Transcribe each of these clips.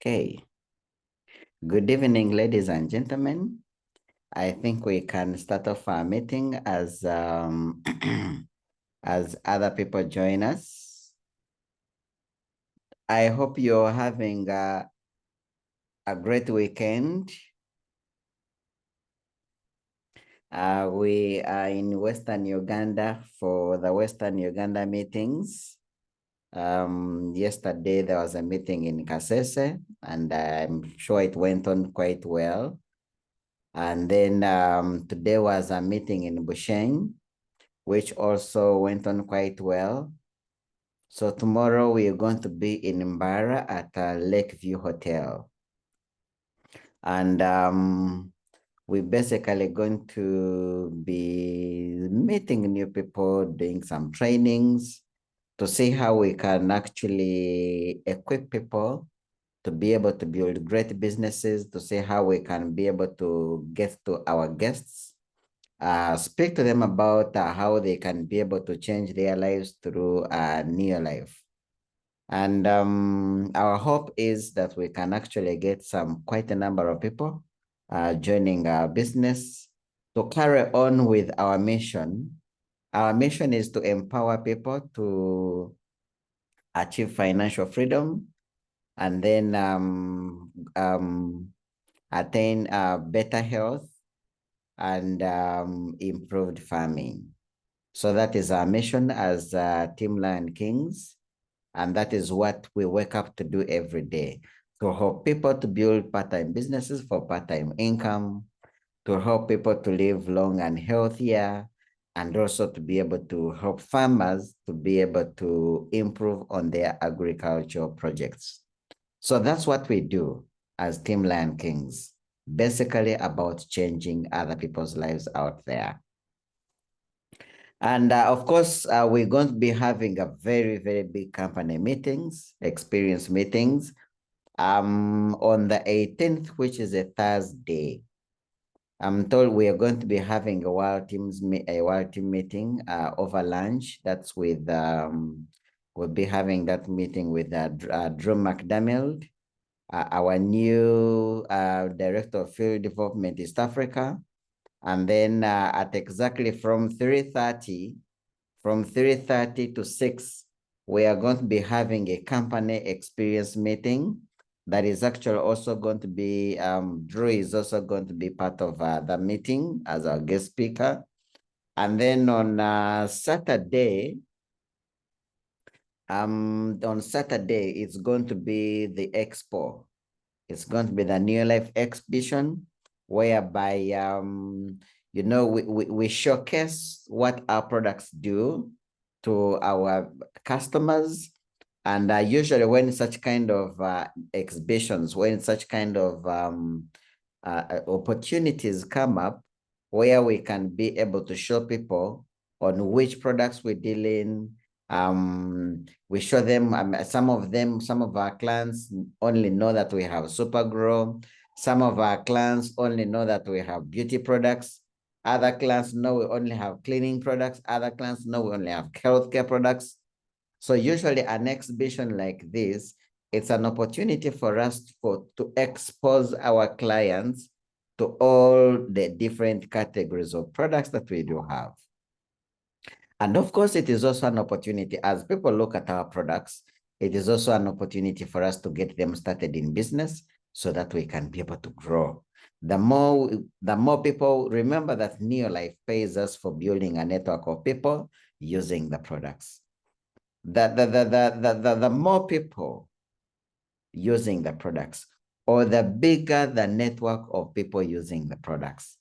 Okay. Good evening, ladies and gentlemen. I think we can start off our meeting as as other people join us. I hope you're having a great weekend. We are in Western Uganda for the Western Uganda meetings. Yesterday there was a meeting in Kasese, and I'm sure it went on quite well. And then today was a meeting in Busheng, which also went on quite well. So tomorrow we are going to be in Mbara at Lakeview Hotel. And we're basically going to be meeting new people, doing some trainings to see how we can actually equip people to be able to build great businesses, to see how we can be able to get to our guests, speak to them about how they can be able to change their lives through a new life. And our hope is that we can actually get quite a number of people joining our business to carry on with our mission. Our mission is to empower people to achieve financial freedom and then attain better health and improved farming. So that is our mission as Team Lion Kings. And that is what we wake up to do every day, to help people to build part-time businesses for part-time income, to help people to live long and healthier, and also to be able to help farmers to be able to improve on their agricultural projects. So that's what we do as Team Lion Kings, basically about changing other people's lives out there. And of course, we're going to be having a very, very big company meetings, experience meetings, on the 18th, which is a Thursday. I'm told we are going to be having a wild team meeting over lunch. That's with we'll be having that meeting with Drew McDermott, our new Director of Field Development East Africa. And then at exactly from 3:30 to 6, we are going to be having a company experience meeting that is actually also going to be, Drew is also going to be part of the meeting as our guest speaker. And then on Saturday, it's going to be the expo. It's going to be the New Life exhibition, whereby we showcase what our products do to our customers. And usually when such kind of exhibitions, when such kind of opportunities come up, where we can be able to show people on which products we deal in, we show them, some of our clients only know that we have Super Grow. Some of our clients only know that we have beauty products. Other clients know we only have cleaning products. Other clients know we only have healthcare products. So usually an exhibition like this, it's an opportunity for us to expose our clients to all the different categories of products that we do have. And of course, it is also an opportunity as people look at our products, it is also an opportunity for us to get them started in business so that we can be able to grow. The more people, remember that Neolife pays us for building a network of people using the products. The more people using the products, or the bigger the network of people using the products,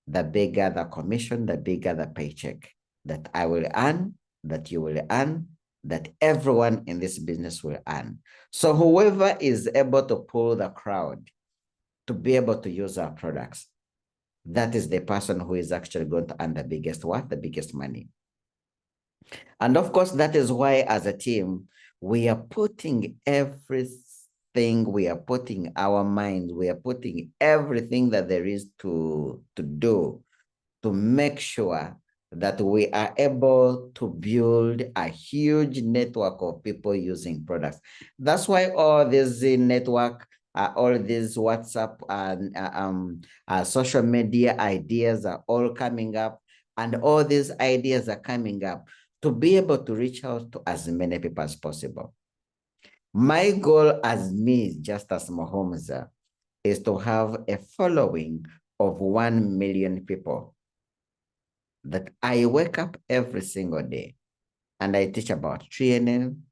the bigger the commission, the bigger the paycheck that I will earn, that you will earn, that everyone in this business will earn. So whoever is able to pull the crowd to be able to use our products, that is the person who is actually going to earn the biggest money. And of course, that is why as a team, we are putting everything, we are putting our minds, we are putting everything that there is to do to make sure that we are able to build a huge network of people using products. That's why all this network all these WhatsApp and social media ideas are all coming up, and all these ideas are coming up to be able to reach out to as many people as possible. My goal as me, just as Muhumuza, is to have a following of 1 million people that I wake up every single day and I teach about training,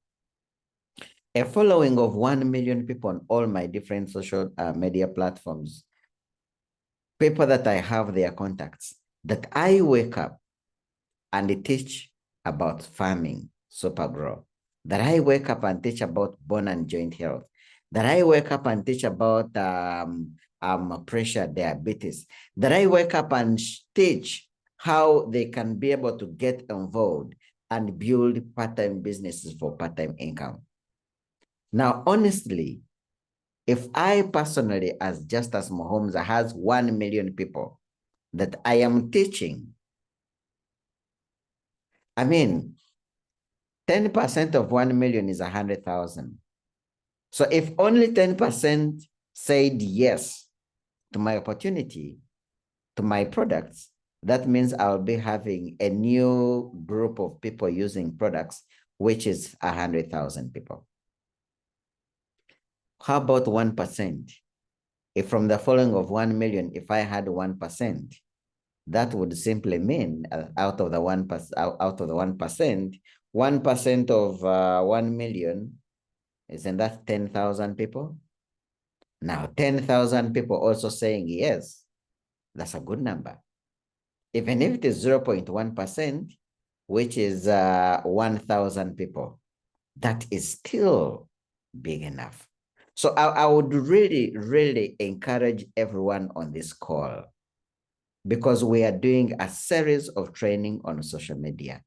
a following of 1 million people on all my different social media platforms, people that I have their contacts, that I wake up and teach about farming, super grow, that I wake up and teach about bone and joint health, that I wake up and teach about pressure, diabetes, that I wake up and teach how they can be able to get involved and build part-time businesses for part-time income. Now, honestly, if I personally, as Justus Muhumuza, has 1 million people that I am teaching, I mean, 10% of 1 million is 100,000. So if only 10% said yes to my opportunity, to my products, that means I'll be having a new group of people using products, which is 100,000 people. How about 1%? If from the following of 1 million, if I had 1%, that would simply mean out of the 1%, 1% of 1 million, isn't that 10,000 people? Now, 10,000 people also saying yes, that's a good number. Even if it is 0.1%, which is 1,000 people, that is still big enough. So I would really, really encourage everyone on this call, because we are doing a series of training on social media.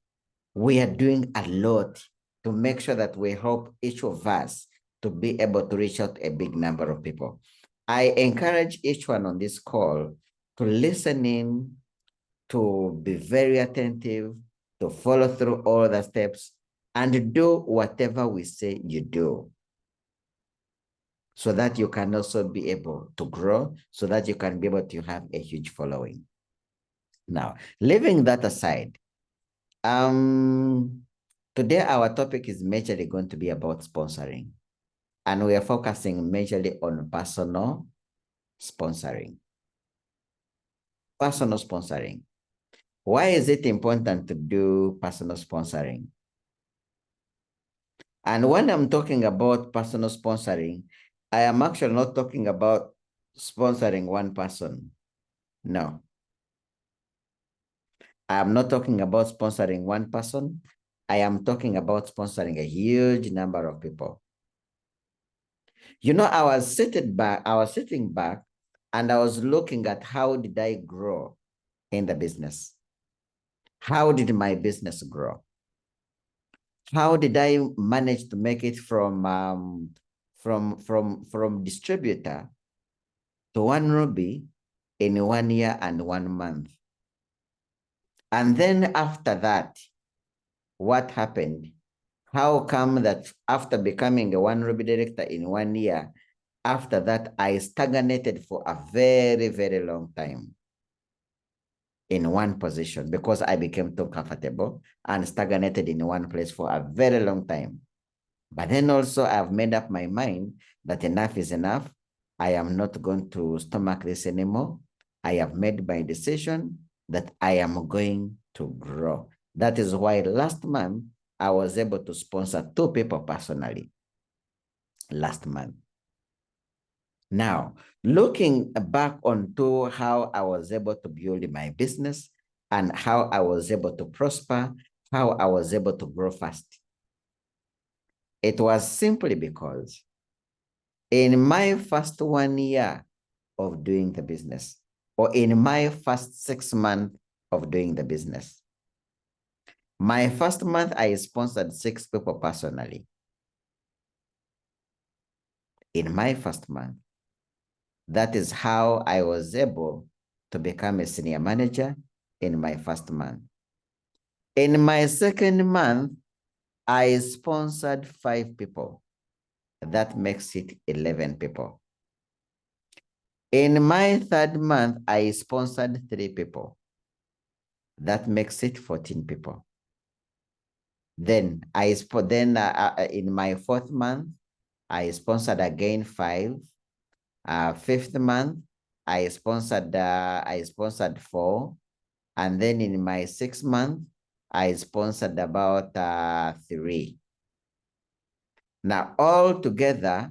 We are doing a lot to make sure that we help each of us to be able to reach out to a big number of people. I encourage each one on this call to listen in, to be very attentive, to follow through all the steps, and do whatever we say you do, so that you can also be able to grow, so that you can be able to have a huge following. Now, leaving that aside, today our topic is majorly going to be about sponsoring, and we are focusing majorly on personal sponsoring. Personal sponsoring. Why is it important to do personal sponsoring? And when I'm talking about personal sponsoring, I am actually not talking about sponsoring one person. No. I am not talking about sponsoring one person. I am talking about sponsoring a huge number of people. You know, I was sitting back and I was looking at how did I grow in the business? How did my business grow? How did I manage to make it from distributor to 1 ruby in 1 year and 1 month? And then after that, what happened? How come that after becoming a 1 ruby director in 1 year, after that, I stagnated for a very, very long time in one position, because I became too comfortable and stagnated in one place for a very long time. But then also I've made up my mind that enough is enough. I am not going to stomach this anymore. I have made my decision that I am going to grow. That is why last month I was able to sponsor 2 people personally. Last month. Now, looking back onto how I was able to build my business and how I was able to prosper, how I was able to grow fast, it was simply because in my first 1 year of doing the business, or in my first 6 months of doing the business, my first month, I sponsored 6 people personally. In my first month. That is how I was able to become a senior manager in my first month. In my second month, I sponsored 5 people. That makes it 11 people. In my third month, I sponsored 3 people. That makes it 14 people. Then in my fourth month, I sponsored again 5. Fifth month, I sponsored 4. And then in my 6th month, I sponsored about 3. Now, all together,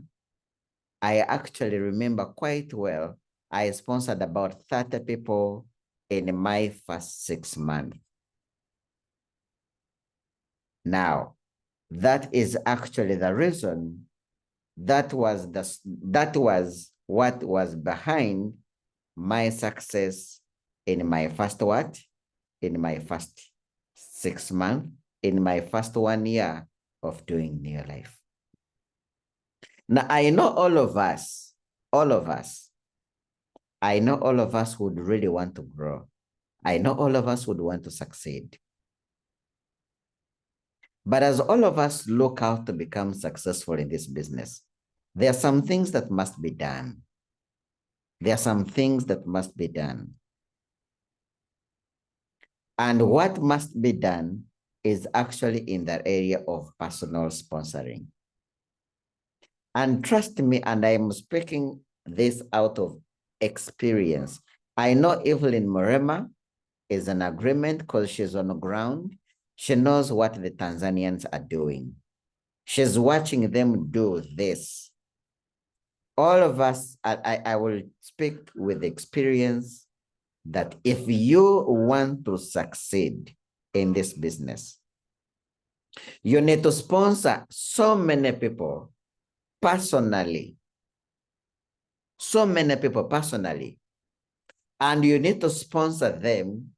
I actually remember quite well, I sponsored about 30 people in my first 6 months. Now, that is actually the reason, that was what was behind my success in my first what? In my first 6 months, in my first 1 year of doing New Life. Now, I know all of us, I know all of us would really want to grow. I know all of us would want to succeed. But as all of us look out to become successful in this business, there are some things that must be done. There are some things that must be done. And what must be done is actually in the area of personal sponsoring. And trust me, and I'm speaking this out of experience. I know Evelyn Morema is an agreement because she's on the ground. She knows what the Tanzanians are doing. She's watching them do this. All of us, I will speak with experience that if you want to succeed in this business, you need to sponsor so many people personally. So many people personally. And you need to sponsor them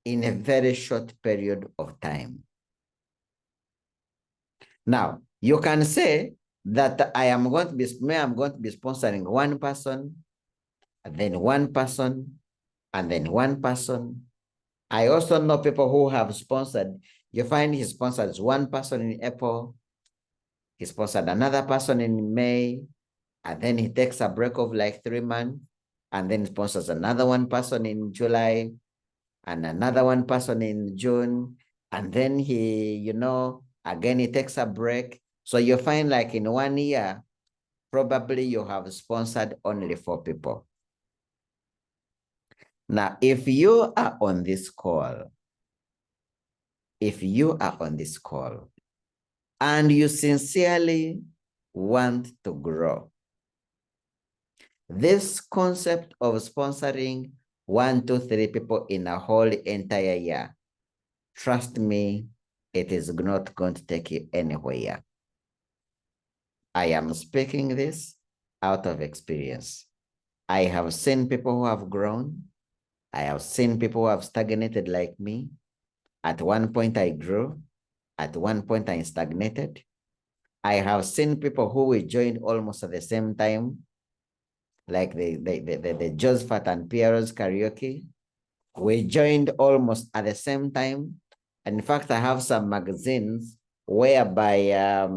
in a very short period of time. Now, you can say that I'm going to be sponsoring one person, and then one person, and then one person. I also know people who have sponsored. You find he sponsors one person in April, he sponsored another person in May, and then he takes a break of like 3 months, and then sponsors another one person in July, and another one person in June, and then he, again, he takes a break. So you find like in 1 year, probably you have sponsored only 4 people. Now, if you are on this call, and you sincerely want to grow, this concept of sponsoring 1, 2, 3 people in a whole entire year, trust me, it is not going to take you anywhere. I am speaking this out of experience. I have seen people who have grown. I have seen people who have stagnated like me. At one point I grew. At one point I stagnated. I have seen people who we joined almost at the same time, like the Josephat and Piero's karaoke. We joined almost at the same time. And in fact, I have some magazines whereby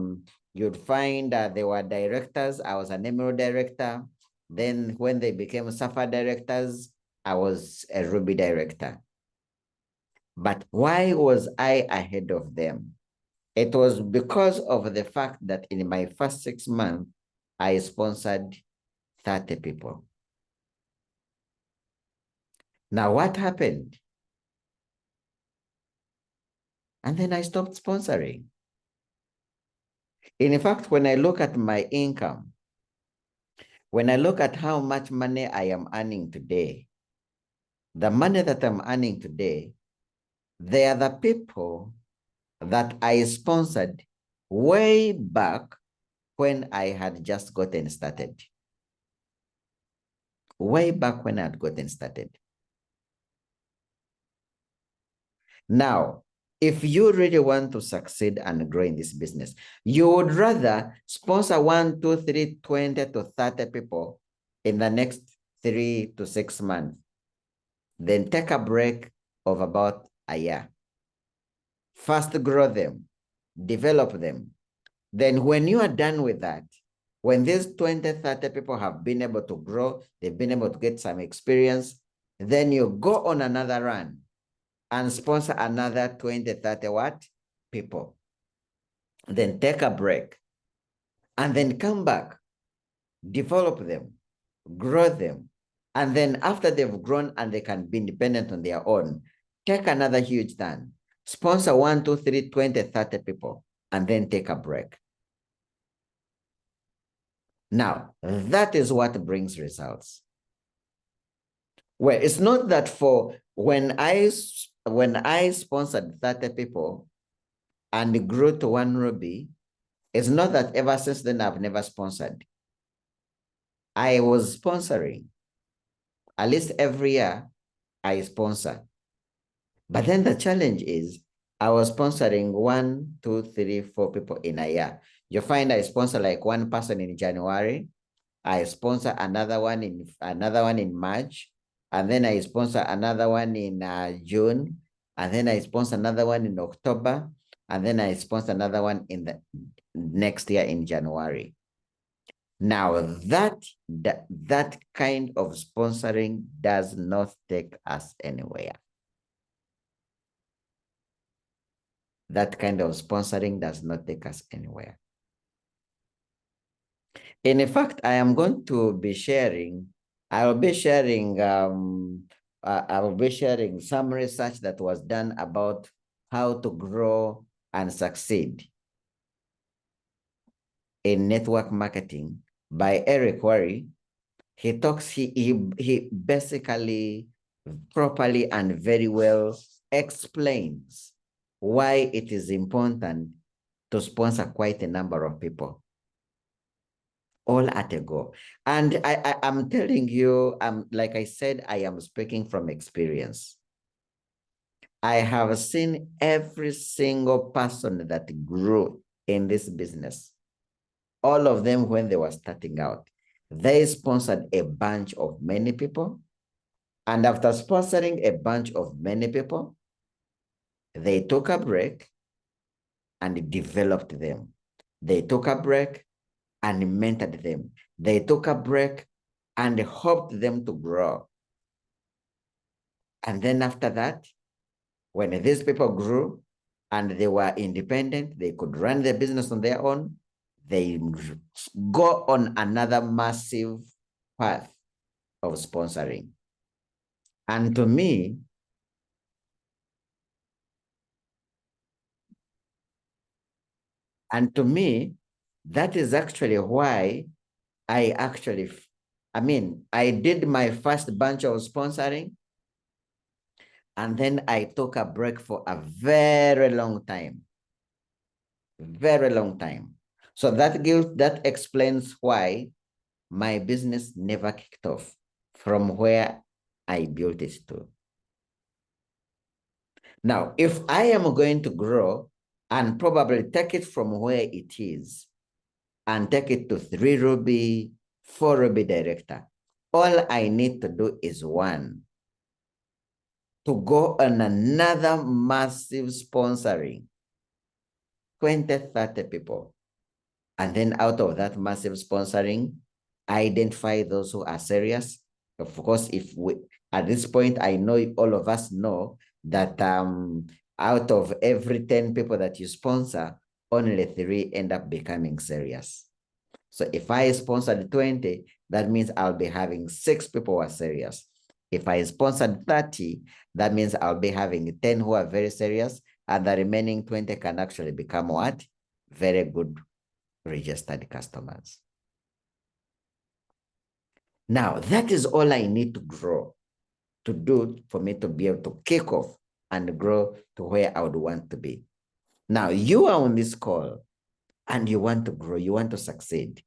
you'd find they were directors. I was an Emerald director. Then when they became Sapphire directors, I was a Ruby director. But why was I ahead of them? It was because of the fact that in my first 6 months, I sponsored 30 people. Now, what happened? And then I stopped sponsoring. In fact, when I look at my income, when I look at how much money I am earning today, the money that I'm earning today, they are the people that I sponsored way back when I had just gotten started. Way back when I had gotten started. Now, if you really want to succeed and grow in this business, you would rather sponsor 1, 2, 3, 20 to 30 people in the next 3 to 6 months, then take a break of about a year. First, grow them, develop them. Then when you are done with that, When these 20, 30 people have been able to grow, they've been able to get some experience, then you go on another run and sponsor another 20, 30 what? People. Then take a break and then come back, develop them, grow them. And then after they've grown and they can be independent on their own, take another huge turn, sponsor 1, 2, 3, 20, 30 people, and then take a break. Now, that is what brings results. Well, it's not that for when I sponsored 30 people and grew to 1 Ruby, it's not that ever since then I've never sponsored. I was sponsoring. At least every year I sponsor. But then the challenge is I was sponsoring 1, 2, 3, 4 people in a year. You find I sponsor like 1 person in January. I sponsor another one in March. And then I sponsor another one in June. And then I sponsor another one in October. And then I sponsor another one in the next year in January. Now that kind of sponsoring does not take us anywhere. That kind of sponsoring does not take us anywhere. In fact, I am going to be sharing, I will be sharing some research that was done about how to grow and succeed in network marketing by Eric Worre. He basically properly and very well explains why it is important to sponsor quite a number of people all at a go. And I'm telling you, like I said, I am speaking from experience. I have seen every single person that grew in this business. All of them, when they were starting out, they sponsored a bunch of many people. And after sponsoring a bunch of many people, they took a break and developed them. They took a break and mentored them. They took a break and helped them to grow. And then after that, when these people grew and they were independent, they could run their business on their own, they go on another massive path of sponsoring. And to me, that is actually why I did my first bunch of sponsoring, and then I took a break for a very long time. Very long time. So that explains why my business never kicked off from where I built it to. Now, if I am going to grow and probably take it from where it is and take it to 3 Ruby, 4 Ruby director, all I need to do is one, to go on another massive sponsoring, 20, 30 people. And then out of that massive sponsoring, identify those who are serious. Of course, at this point, I know all of us know that out of every 10 people that you sponsor, only 3 end up becoming serious. So if I sponsored 20, that means I'll be having 6 people who are serious. If I sponsored 30, that means I'll be having 10 who are very serious, and the remaining 20 can actually become what? Very good registered customers. Now, that is all I need to grow, to do for me to be able to kick off and grow to where I would want to be. Now, you are on this call and you want to grow, you want to succeed.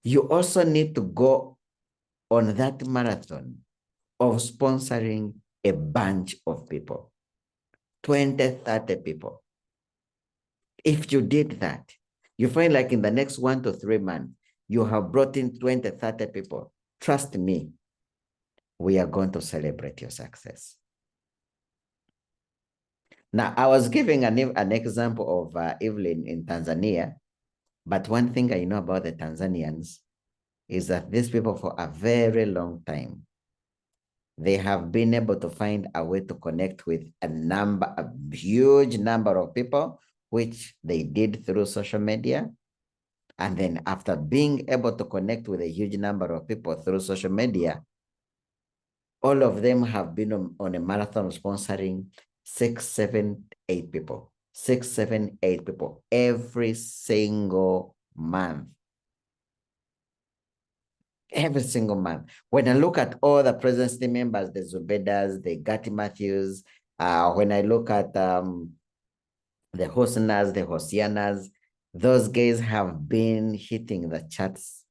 You also need to go on that marathon of sponsoring a bunch of people, 20, 30 people. If you did that, you find like in the next 1 to 3 months, you have brought in 20, 30 people. Trust me, we are going to celebrate your success. Now, I was giving an example of Evelyn in Tanzania, But one thing I know about the Tanzanians is that these people, for a very long time, they have been able to find a way to connect with a huge number of people, which they did through social media. And then after being able to connect with a huge number of people through social media, all of them have been on a marathon sponsoring 6, 7, 8 people, 6, 7, 8 people every single month. Every single month. When I look at all the President's team members, the Zubedas, the Gatti Matthews, when I look at the Hosnas, the Hosianas, those guys have been hitting the charts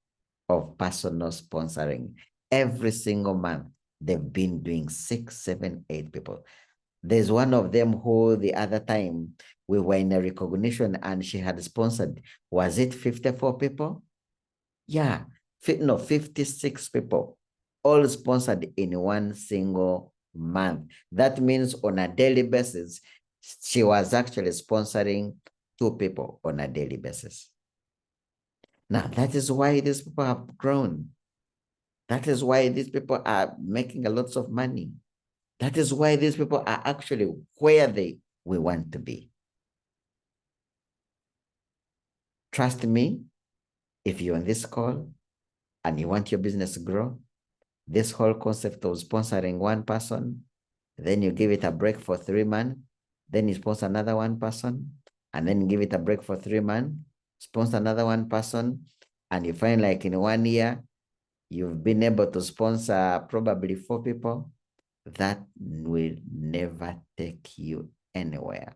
of personal sponsoring. Every single month, they've been doing 6, 7, 8 people. There's one of them who the other time we were in a recognition and she had sponsored, was it 54 people? Yeah, no, 56 people, all sponsored in one single month. That means on a daily basis, she was actually sponsoring 2 people on a daily basis. Now, that is why these people have grown. That is why these people are making a lot of money. That is why these people are actually where we want to be. Trust me, if you're on this call and you want your business to grow, this whole concept of sponsoring one person, then you give it a break for 3 months, then you sponsor another one person, and then give it a break for 3 months, sponsor another one person, and you find like in 1 year, you've been able to sponsor probably 4 people. That will never take you anywhere.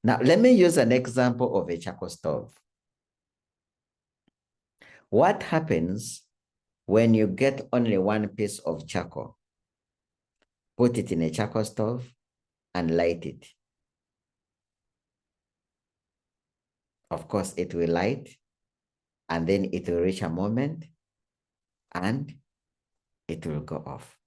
Now, let me use an example of a charcoal stove. What happens when you get only one piece of charcoal? Put it in a charcoal stove and light it. Of course, it will light and then it will reach a moment and it will go off.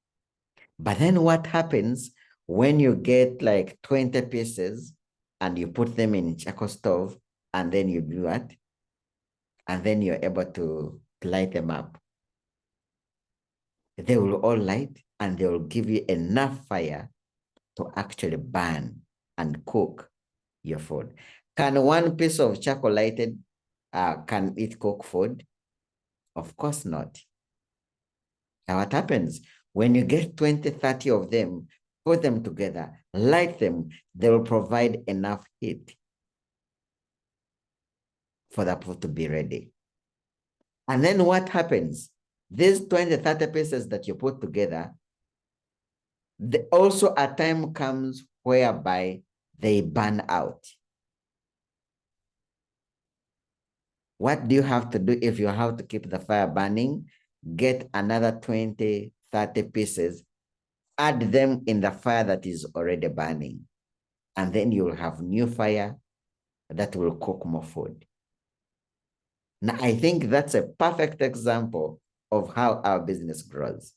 But then what happens when you get like 20 pieces and you put them in charcoal stove and then you do that, and then you're able to light them up? They will all light and they will give you enough fire to actually burn and cook your food. Can one piece of charcoal lighted, can it cook food? Of course not. Now what happens? When you get 20, 30 of them, put them together, light them, they will provide enough heat for the food to be ready. And then what happens? These 20, 30 pieces that you put together, also a time comes whereby they burn out. What do you have to do if you have to keep the fire burning? Get another 20, 30 pieces, add them in the fire that is already burning. And then you'll have new fire that will cook more food. Now, I think that's a perfect example of how our business grows.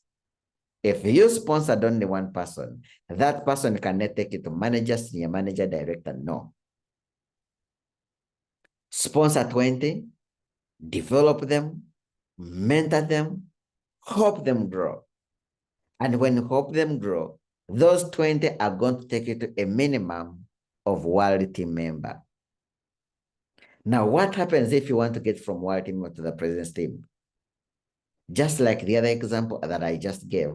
If you sponsored only one person, that person cannot take it to manager, senior manager, director, no. Sponsor 20, develop them, mentor them, help them grow. And when you help them grow, those 20 are going to take you to a minimum of world team member. Now, what happens if you want to get from world team to the president's team? Just like the other example that I just gave,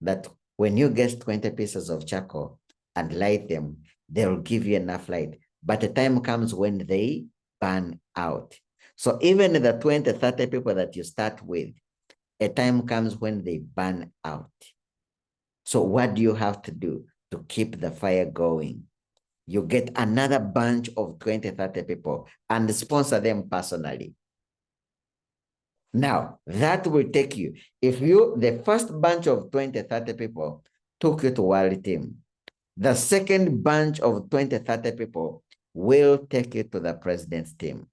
that when you get 20 pieces of charcoal and light them, they'll give you enough light. But the time comes when they burn out. So even the 20, 30 people that you start with, a time comes when they burn out. So what do you have to do to keep the fire going? You get another bunch of 20, 30 people and sponsor them personally. Now, that will take you, if the first bunch of 20, 30 people took you to world team, the second bunch of 20, 30 people will take you to the president's team.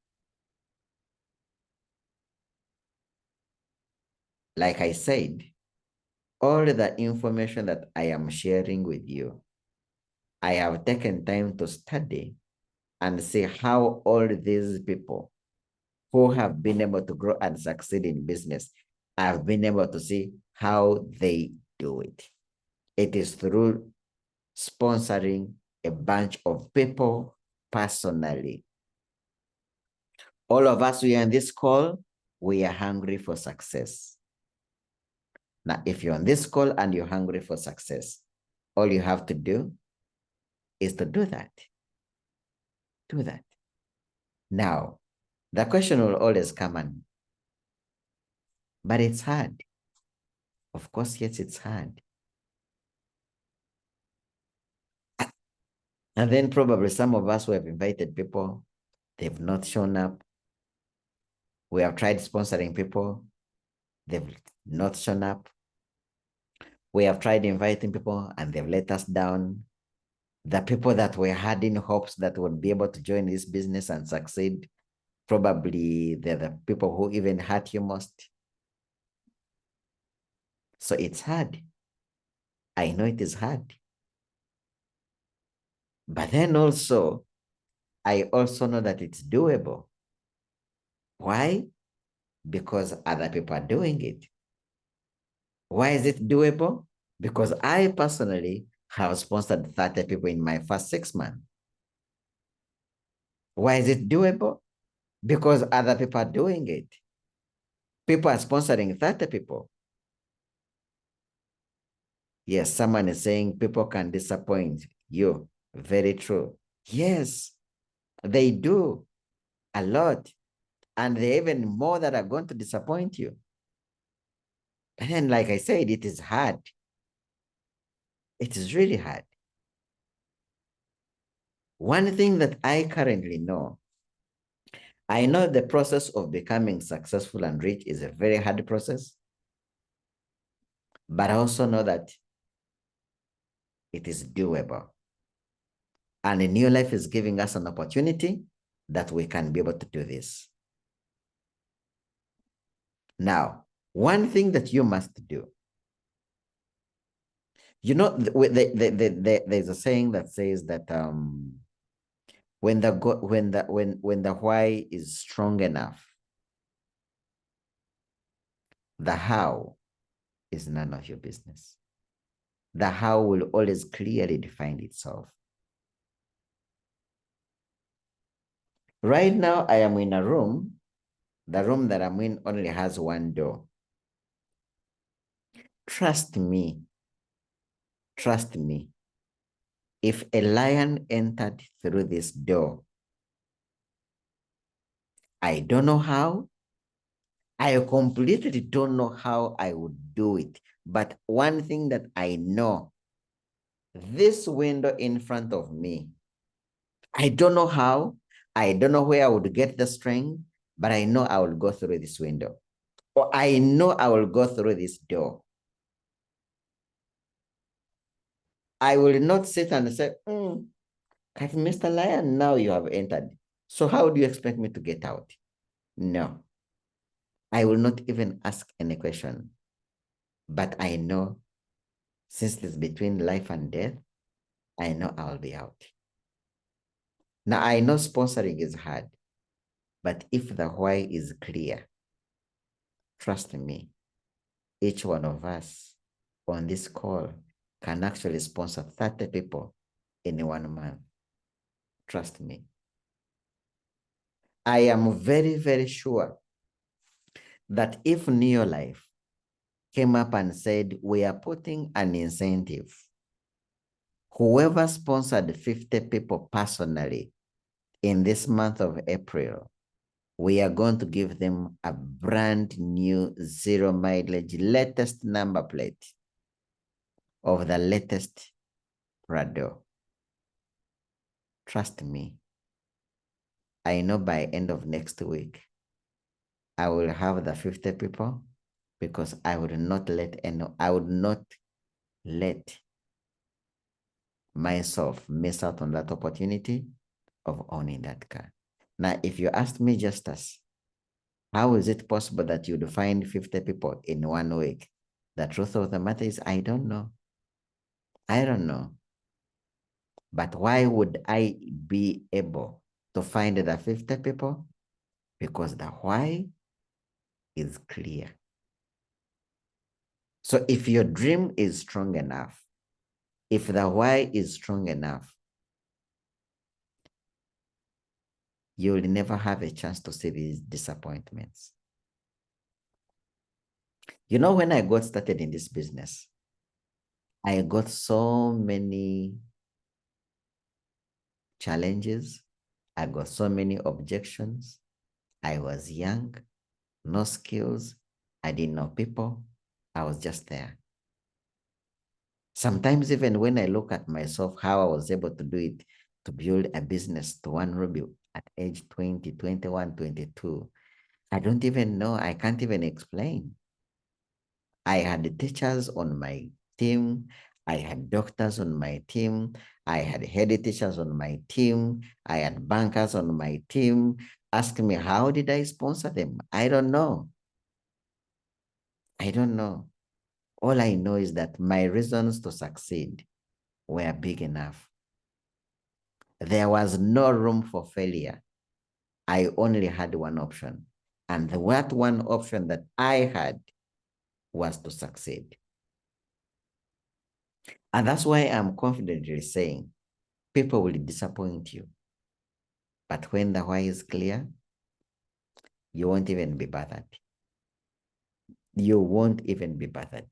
Like I said, all the information that I am sharing with you, I have taken time to study and see how all these people who have been able to grow and succeed in business have been able to see how they do it. It is through sponsoring a bunch of people personally. All of us who are on this call, we are hungry for success. Now, if you're on this call and you're hungry for success, all you have to do is to do that. Do that. Now, the question will always come on, but it's hard. Of course, yes, it's hard. And then probably some of us who have invited people, they've not shown up. We have tried sponsoring people, they've not shown up. We have tried inviting people and they've let us down. The people that we had in hopes that would be able to join this business and succeed, probably they're the people who even hurt you most. So it's hard. I know it is hard. But then also, I also know that it's doable. Why? Because other people are doing it. Why is it doable? Because I personally have sponsored 30 people in my first 6 months. Why is it doable? Because other people are doing it. People are sponsoring 30 people. Yes, someone is saying people can disappoint you. Very true. Yes, they do a lot. And there are even more that are going to disappoint you. And like I said, it is hard. It is really hard. One thing that I currently know, I know the process of becoming successful and rich is a very hard process, but I also know that it is doable. And a new life is giving us an opportunity that we can be able to do this. Now, one thing that you must do, you know, there's a saying that says that when the why is strong enough, the how is none of your business. The how will always clearly define itself. Right now, I am in a room. The room that I'm in only has one door. Trust me. Trust me. If a lion entered through this door, I don't know how. I completely don't know how I would do it. But one thing that I know, this window in front of me, I don't know how. I don't know where I would get the strength, but I know I will go through this window. Or I know I will go through this door. I will not sit and say, Mr. Lion, now you have entered. So how do you expect me to get out? No. I will not even ask any question. But I know since it's between life and death, I know I'll be out. Now, I know sponsoring is hard, but if the why is clear, trust me, each one of us on this call can actually sponsor 30 people in 1 month. Trust me. I am very, very sure that if Neolife came up and said, we are putting an incentive, whoever sponsored 50 people personally in this month of April, we are going to give them a brand new 0 mileage latest number plate of the latest Prado. Trust me. I know by end of next week, I will have the 50 people because I would not let myself miss out on that opportunity of owning that car. Now, if you asked me, Justus, how is it possible that you'd find 50 people in 1 week? The truth of the matter is, I don't know. I don't know. But why would I be able to find the 50 people? Because the why is clear. So if your dream is strong enough, if the why is strong enough, you will never have a chance to see these disappointments. You know, when I got started in this business, I got so many challenges. I got so many objections. I was young, no skills. I didn't know people. I was just there. Sometimes even when I look at myself, how I was able to do it, to build a business to one ruby at age 20, 21, 22, I don't even know. I can't even explain. I had teachers on my team. I had doctors on my team. I had head teachers on my team. I had bankers on my team. Ask me, how did I sponsor them? I don't know. I don't know. All I know is that my reasons to succeed were big enough. There was no room for failure. I only had one option. And that one option that I had was to succeed. And that's why I'm confidently saying people will disappoint you. But when the why is clear, you won't even be bothered. You won't even be bothered.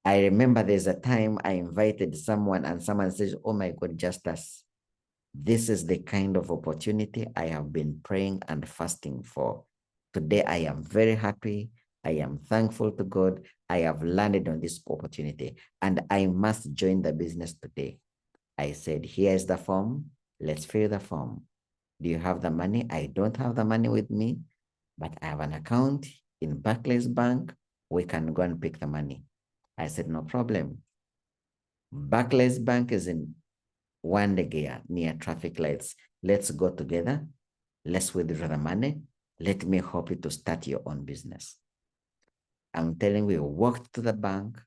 I remember there's a time I invited someone and someone says, oh my God, Justus, this is the kind of opportunity I have been praying and fasting for. Today, I am very happy. I am thankful to God. I have landed on this opportunity and I must join the business today. I said, here's the form. Let's fill the form. Do you have the money? I don't have the money with me, but I have an account in Barclays Bank. We can go and pick the money. I said, no problem. Barclays Bank is in Wandegear near traffic lights. Let's go together. Let's withdraw the money. Let me help you to start your own business. I'm telling you, we walked to the bank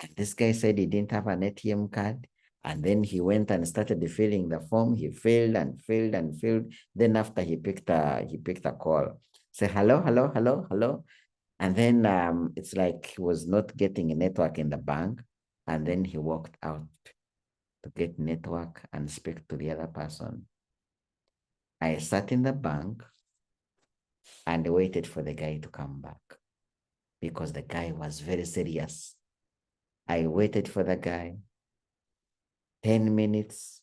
and this guy said he didn't have an ATM card. And then he went and started filling the form. He filled and filled and filled. Then after he picked a call. Say, hello, hello, hello, hello. And then it's like he was not getting a network in the bank. And then he walked out to get network and speak to the other person. I sat in the bank and waited for the guy to come back because the guy was very serious. I waited for the guy 10 minutes,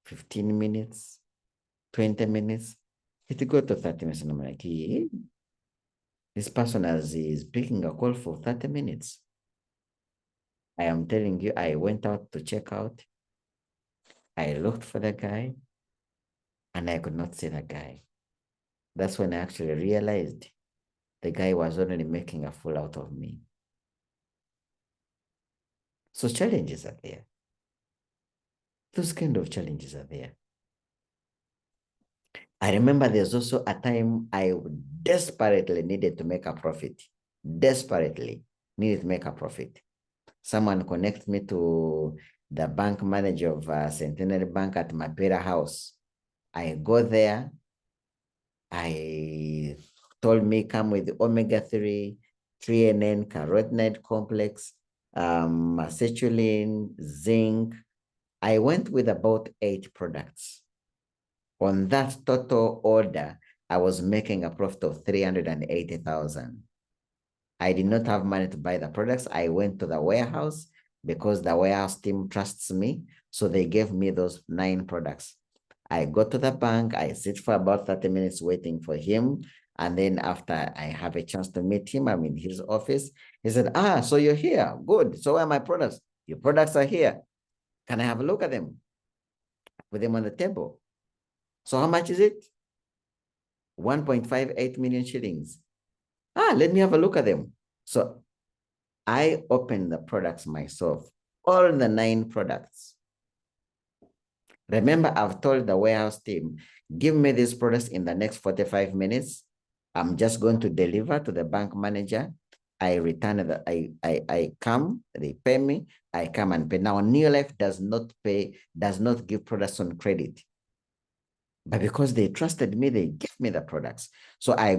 15 minutes, 20 minutes. It got to 30 minutes and I'm like, yeah, this person is picking a call for 30 minutes. I am telling you, I went out to check out. I looked for the guy and I could not see the guy. That's when I actually realized the guy was only making a fool out of me. So challenges are there. Those kind of challenges are there. I remember there's also a time I desperately needed to make a profit. Desperately needed to make a profit. Someone connected me to the bank manager of Centenary Bank at Mapera House. I go there. I told me come with omega-3, 3NN, carotenoid complex, acetylene, zinc. I went with about 8 products. On that total order, I was making a profit of 380,000. I did not have money to buy the products. I went to the warehouse because the warehouse team trusts me. So they gave me those 9 products. I go to the bank. I sit for about 30 minutes waiting for him. And then after I have a chance to meet him, I'm in his office. He said, so you're here. Good. So where are my products? Your products are here. Can I have a look at them? Put them on the table. So how much is it? 1.58 million shillings. Let me have a look at them. So I opened the products myself, all the 9 products. Remember, I've told the warehouse team, give me these products in the next 45 minutes. I'm just going to deliver to the bank manager. I return, I come, they pay me, I come and pay. Now, New Life does not give products on credit. But because they trusted me, they gave me the products. So I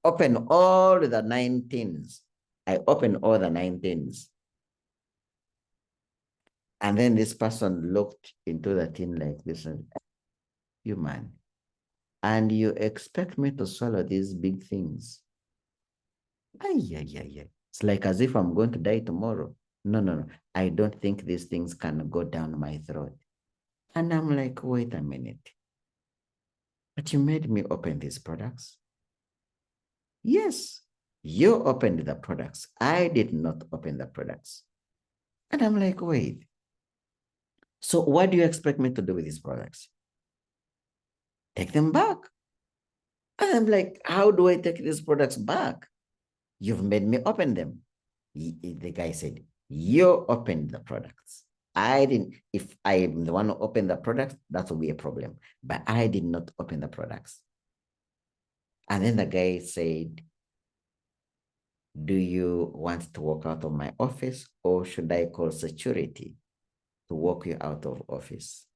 opened all the 9 tins. I opened all the 9 tins. And then this person looked into the tin like this and, you man, and you expect me to swallow these big things? Ay, ay, ay, ay. It's like as if I'm going to die tomorrow. No, no, no. I don't think these things can go down my throat. And I'm like, wait a minute. But you made me open these products. Yes, you opened the products. I did not open the products. And I'm like, wait. So what do you expect me to do with these products? Take them back. And I'm like, how do I take these products back? You've made me open them. The guy said, you opened the products. I didn't. If I am the one who opened the products, that will be a problem. But I did not open the products. And then the guy said, do you want to walk out of my office, or should I call security to walk you out of office?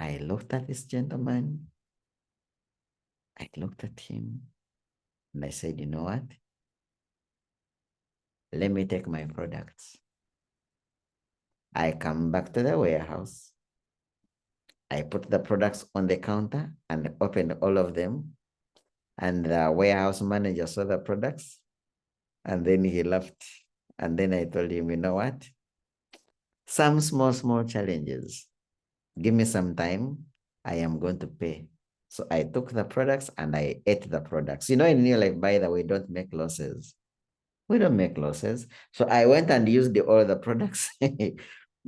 I looked at this gentleman. I looked at him and I said, you know what? Let me take my products. I come back to the warehouse. I put the products on the counter and opened all of them. And the warehouse manager saw the products and then he left. And then I told him, you know what? Some small challenges. Give me some time. I am going to pay. So I took the products and I ate the products. You know, in New Life, by the way, don't make losses. We don't make losses. So I went and used all the products.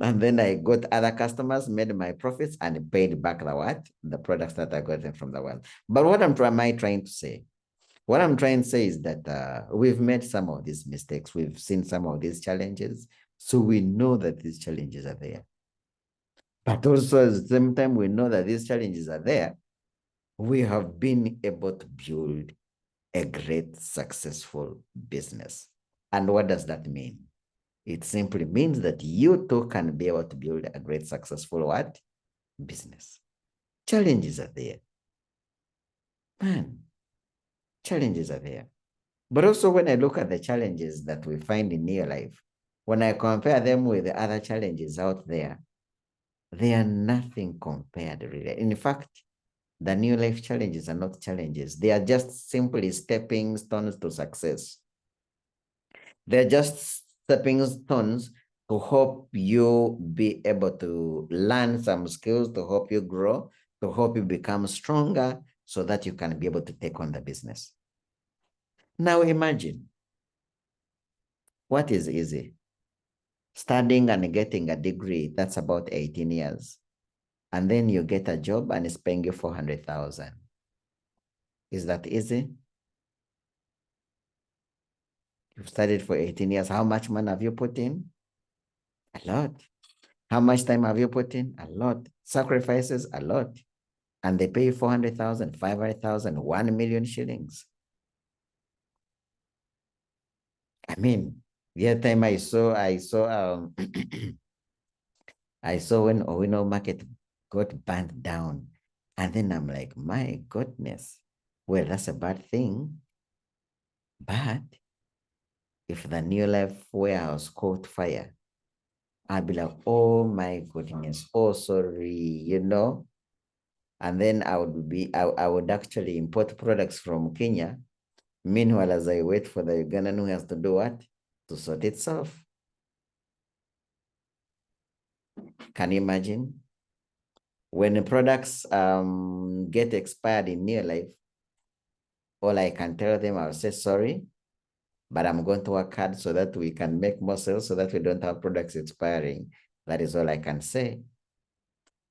And then I got other customers, made my profits, and paid back the what? The products that I got from the world. But what am I trying to say? What I'm trying to say is that we've made some of these mistakes. We've seen some of these challenges. So we know that these challenges are there. But also at the same time, we know that these challenges are there. We have been able to build a great, successful business. And what does that mean? It simply means that you too can be able to build a great, successful what? Business. Challenges are there. Man, challenges are there. But also when I look at the challenges that we find in New Life, when I compare them with the other challenges out there, they are nothing compared really. In fact, the New Life challenges are not challenges. They are just simply stepping stones to success. They're just stepping stones to help you be able to learn some skills, to help you grow, to help you become stronger so that you can be able to take on the business. Now imagine, what is easy? Studying and getting a degree, that's about 18 years. And then you get a job and it's paying you 400,000. Is that easy? You've studied for 18 years. How much money have you put in? A lot. How much time have you put in? A lot. Sacrifices? A lot. And they pay you 400,000, 500,000, 1 million shillings. I mean, the other time I saw I saw when Owino market got burnt down. And then I'm like, my goodness. Well, that's a bad thing. But if the New Life warehouse caught fire, I'd be like, oh my goodness, oh sorry, you know. And then I would actually import products from Kenya. Meanwhile, as I wait for the Ugandan who has to do what? To sort itself. Can you imagine? When the products get expired in Near Life, all I can tell them, I'll say sorry, but I'm going to work hard so that we can make more sales so that we don't have products expiring. That is all I can say.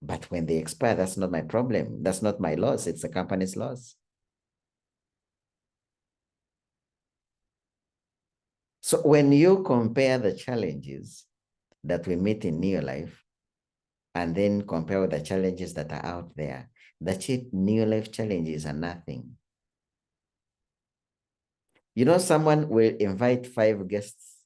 But when they expire, that's not my problem. That's not my loss. It's the company's loss. So when you compare the challenges that we meet in New Life and then compare with the challenges that are out there, the New Life challenges are nothing. You know, someone will invite 5 guests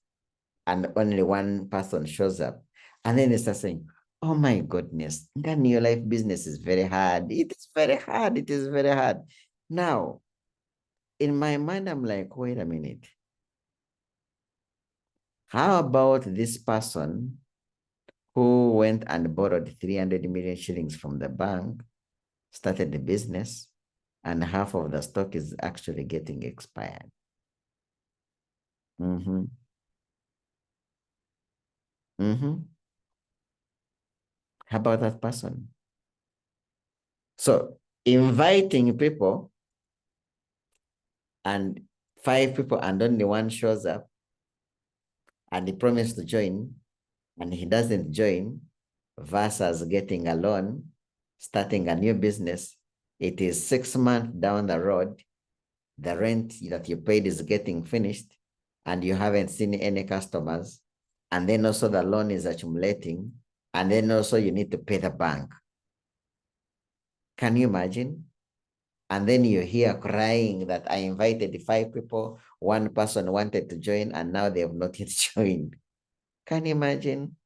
and only one person shows up. And then they start saying, Oh my goodness. Then your life business is very hard. It is very hard. It is very hard. Now, in my mind, I'm like, wait a minute. How about this person who went and borrowed 300 million shillings from the bank, started the business, and half of the stock is actually getting expired? Mm-hmm. Mm-hmm. How about that person? So inviting people and 5 people and only one shows up and he promised to join and he doesn't join versus getting a loan, starting a new business. It is 6 months down the road. The rent that you paid is getting finished and you haven't seen any customers. And then also the loan is accumulating. And then also you need to pay the bank. Can you imagine? And then you hear crying that I invited 5 people, one person wanted to join, and now they have not yet joined. Can you imagine?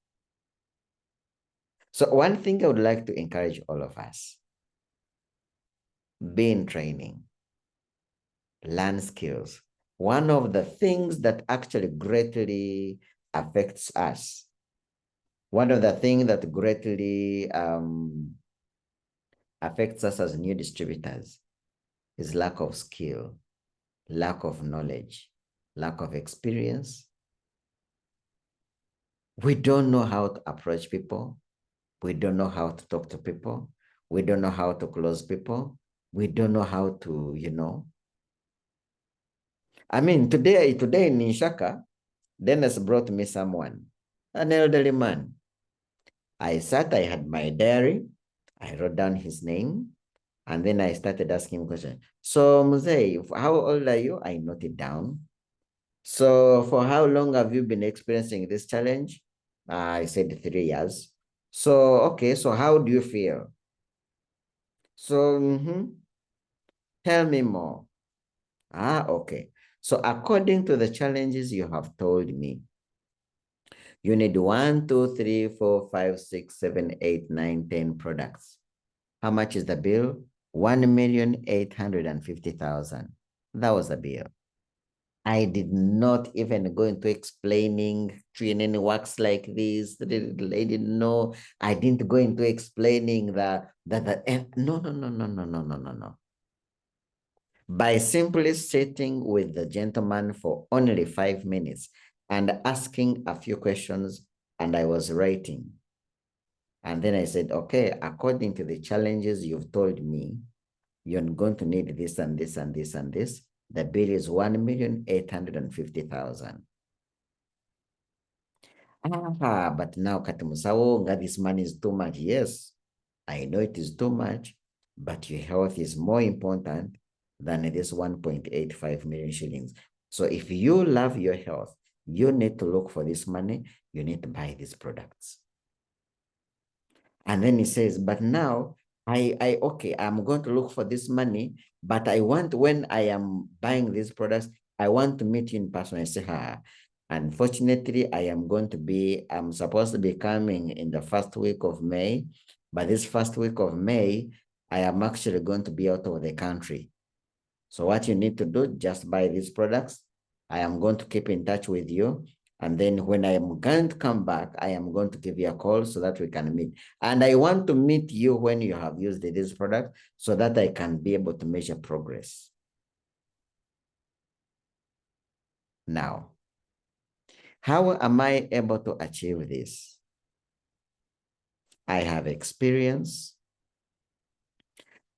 So one thing I would like to encourage all of us, be in training, learn skills. One of the things that actually greatly affects us, one of the things that greatly affects us as new distributors is lack of skill, lack of knowledge, lack of experience. We don't know how to approach people. We don't know how to talk to people. We don't know how to close people. We don't know how to, I mean, today in Nishaka, Dennis brought me someone, an elderly man. I sat, I had my diary, I wrote down his name, and then I started asking him questions. So, Muzei, how old are you? I noted down. So, for how long have you been experiencing this challenge? I said 3 years. So, okay, so how do you feel? So, tell me more. Ah, okay. So, according to the challenges you have told me, you need 1, 2, 3, 4, 5, 6, 7, 8, 9, 10 products. How much is the bill? 1,850,000. That was the bill. I did not even go into explaining training works like this. I didn't know. I didn't go into explaining no, no, no, no, no, no, no, no, no. By simply sitting with the gentleman for only 5 minutes and asking a few questions, and I was writing. And then I said, okay, according to the challenges you've told me, you're going to need this and this and this and this. The bill is 1,850,000. But now Katimusawo, this money is too much. Yes, I know it is too much, but your health is more important than this 1.85 million shillings. So if you love your health, you need to look for this money. You need to buy these products. And then he says, but now okay, I'm going to look for this money, but I want, when I am buying these products, I want to meet you in person. I say, unfortunately, I'm supposed to be coming in the first week of May, but this first week of May, I am actually going to be out of the country. So what you need to do, just buy these products. I am going to keep in touch with you. And then when I am going to come back, I am going to give you a call so that we can meet. And I want to meet you when you have used this product so that I can be able to measure progress. Now, how am I able to achieve this? I have experience.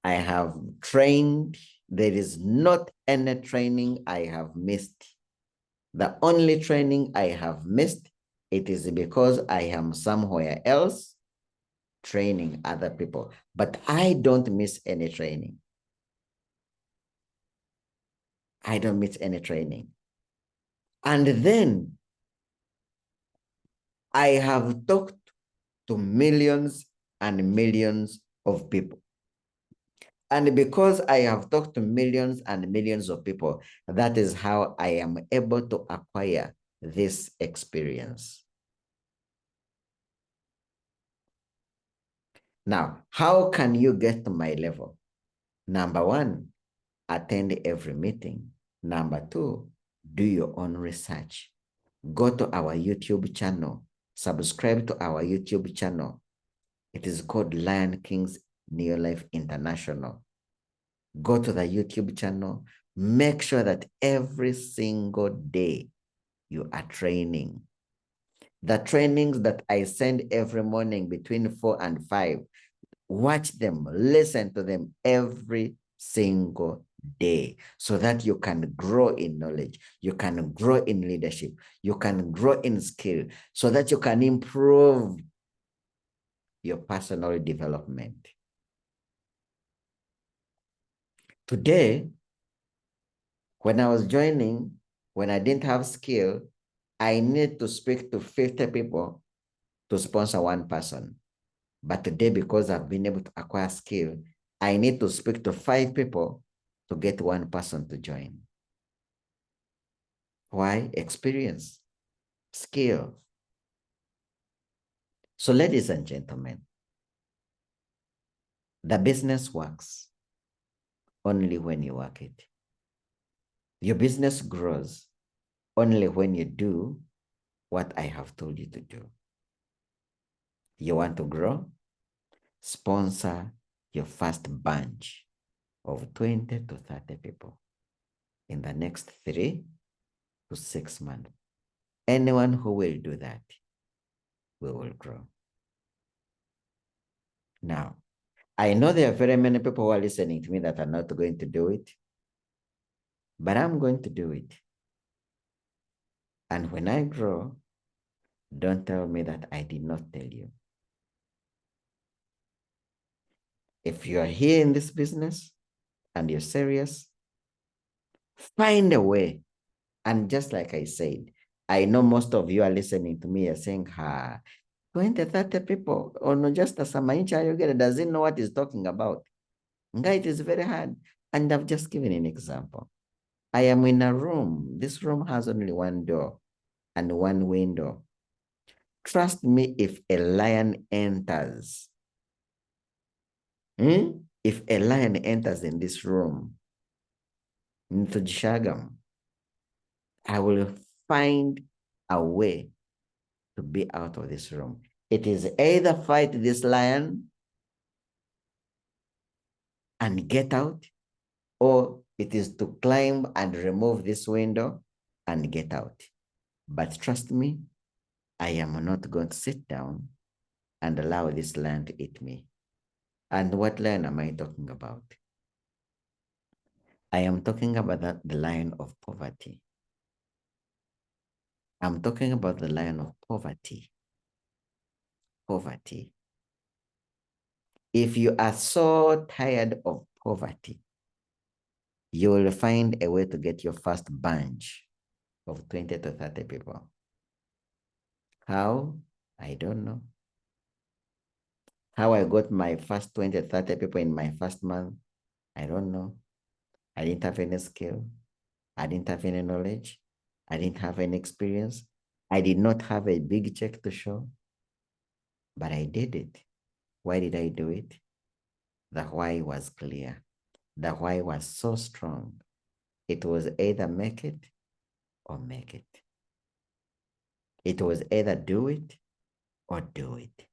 I have trained. There is not any training I have missed. The only training I have missed, it is because I am somewhere else training other people, but I don't miss any training. I don't miss any training. And then I have talked to millions and millions of people. And because I have talked to millions and millions of people, that is how I am able to acquire this experience. Now, how can you get to my level? Number one, attend every meeting. Number two, do your own research. Go to our YouTube channel. Subscribe to our YouTube channel. It is called Lion Kings New Life International. Go to the YouTube channel. Make sure that every single day you are training. The trainings that I send every morning between 4 and 5, watch them, listen to them every single day so that you can grow in knowledge, you can grow in leadership, you can grow in skill, so that you can improve your personal development. Today, when I was joining, when I didn't have skill, I need to speak to 50 people to sponsor one person. But today, because I've been able to acquire skill, I need to speak to 5 people to get one person to join. Why? Experience, skill. So ladies and gentlemen, the business works only when you work it. Your business grows only when you do what I have told you to do. You want to grow? Sponsor your first bunch of 20 to 30 people in the next 3 to 6 months. Anyone who will do that, we will grow. Now, I know there are very many people who are listening to me that are not going to do it, but I'm going to do it. And when I grow, don't tell me that I did not tell you. If you are here in this business and you're serious, find a way. And just like I said, I know most of you are listening to me, are saying, 20, 30 people, or no, just a Samaincha Yogera doesn't know what he's talking about. It is very hard. And I've just given an example. I am in a room. This room has only one door and one window. Trust me, if a lion enters, if a lion enters in this room, into Jishagam, I will find a way to be out of this room. It is either fight this lion and get out, or it is to climb and remove this window and get out. But trust me, I am not going to sit down and allow this lion to eat me. And what lion am I talking about? I am talking about the lion of poverty. I'm talking about the lion of poverty. Poverty. If you are so tired of poverty, you will find a way to get your first bunch of 20 to 30 people. How? I don't know. How I got my first 20 to 30 people in my first month, I don't know. I didn't have any skill. I didn't have any knowledge. I didn't have any experience. I did not have a big check to show, but I did it. Why did I do it? The why was clear. The why was so strong. It was either make it or make it. It was either do it or do it.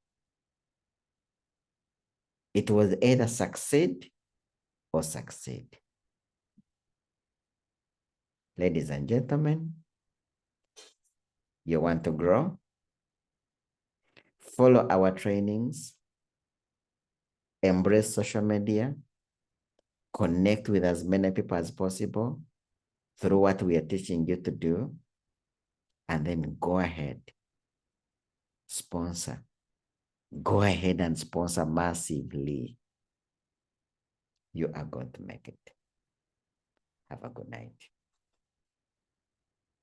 It was either succeed or succeed. Ladies and gentlemen, you want to grow? Follow our trainings, embrace social media, connect with as many people as possible through what we are teaching you to do, and then go ahead, sponsor. Go ahead and sponsor massively. You are going to make it. Have a good night.